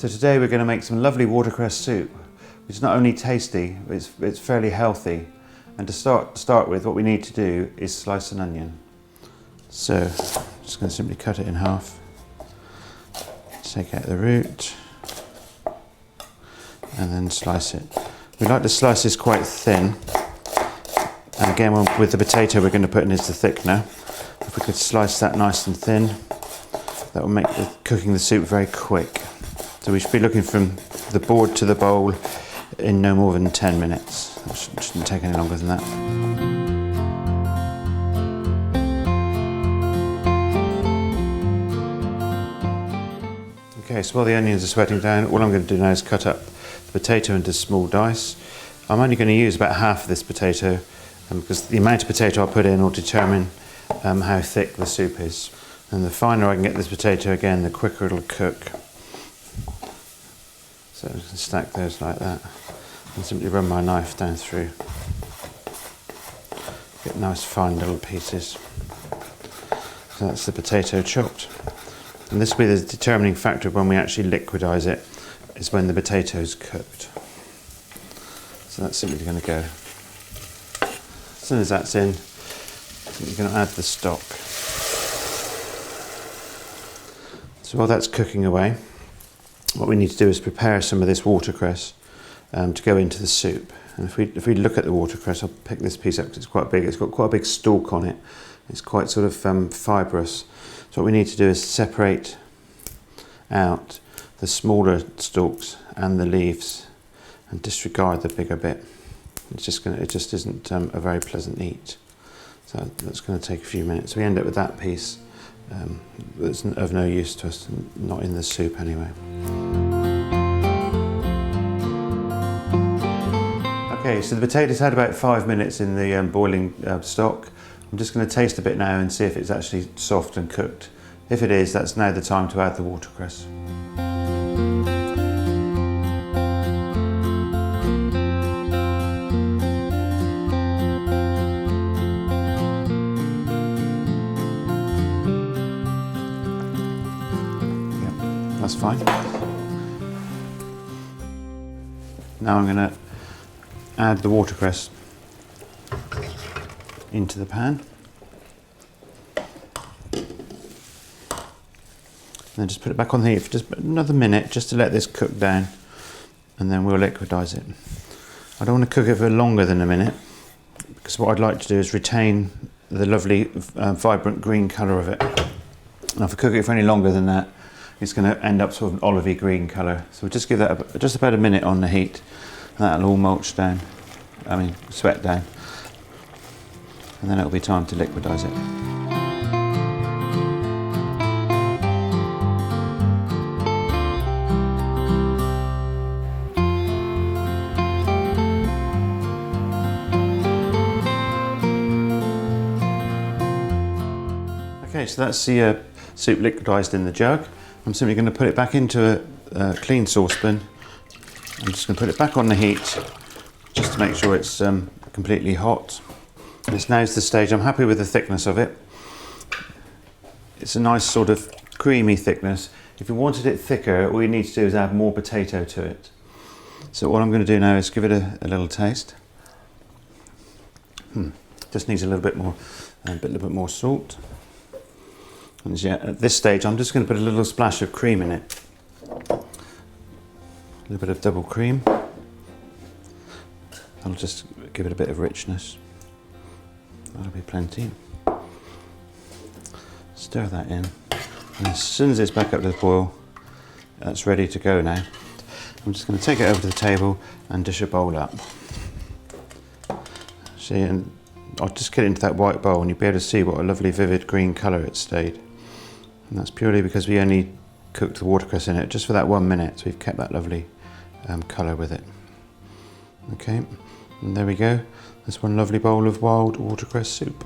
So today we're going to make some lovely watercress soup, which is not only tasty, but it's fairly healthy. And to start with, what we need to do is slice an onion. So I'm just going to simply cut it in half, take out the root, and then slice it. We like to slice this quite thin. And again, with the potato we're going to put in is the thickener. If we could slice that nice and thin, that will make cooking the soup very quick. So we should be looking from the board to the bowl in no more than 10 minutes. It shouldn't take any longer than that. Okay, so while the onions are sweating down, all I'm going to do now is cut up the potato into small dice. I'm only going to use about half of this potato because the amount of potato I'll put in will determine how thick the soup is. And the finer I can get this potato, again, the quicker it'll cook. So I can stack those like that and simply run my knife down through. Get nice fine little pieces. So that's the potato chopped. And this will be the determining factor when we actually liquidize it, is when the potato's cooked. So that's simply going to go. As soon as that's in, you're going to add the stock. So while that's cooking away, what we need to do is prepare some of this watercress to go into the soup. And if we look at the watercress, I'll pick this piece up because it's quite big. It's got quite a big stalk on it. It's quite sort of fibrous. So what we need to do is separate out the smaller stalks and the leaves and disregard the bigger bit. It just isn't a very pleasant eat. So that's going to take a few minutes. We end up with that piece that's of no use to us, not in the soup anyway. Okay, so the potatoes had about 5 minutes in the boiling stock. I'm just going to taste a bit now and see if it's actually soft and cooked. If it is, that's now the time to add the watercress. Yep, that's fine. Now I'm going to add the watercress into the pan. And then just put it back on the heat for just another minute, just to let this cook down, and then we'll liquidize it. I don't want to cook it for longer than a minute, because what I'd like to do is retain the lovely vibrant green colour of it. Now if I cook it for any longer than that, it's going to end up sort of an olivey green colour. So we'll just give that just about a minute on the heat, and that'll all mulch down, sweat down. And then it'll be time to liquidize it. Okay, so that's the soup liquidized in the jug. I'm simply going to put it back into a clean saucepan. I'm just going to put it back on the heat just to make sure it's completely hot. This now's the stage. I'm happy with the thickness of it. It's a nice sort of creamy thickness. If you wanted it thicker, all you need to do is add more potato to it. So what I'm going to do now is give it a little taste. Just needs a little bit more salt. And yeah, at this stage, I'm just going to put a little splash of cream in it. A little bit of double cream. I'll just give it a bit of richness. That'll be plenty. Stir that in. And as soon as it's back up to the boil, that's ready to go now. I'm just going to take it over to the table and dish a bowl up. See, and I'll just get it into that white bowl and you'll be able to see what a lovely vivid green colour it stayed. And that's purely because we only cooked the watercress in it just for that 1 minute, so we've kept that lovely colour with it. Okay, and there we go. That's one lovely bowl of wild watercress soup.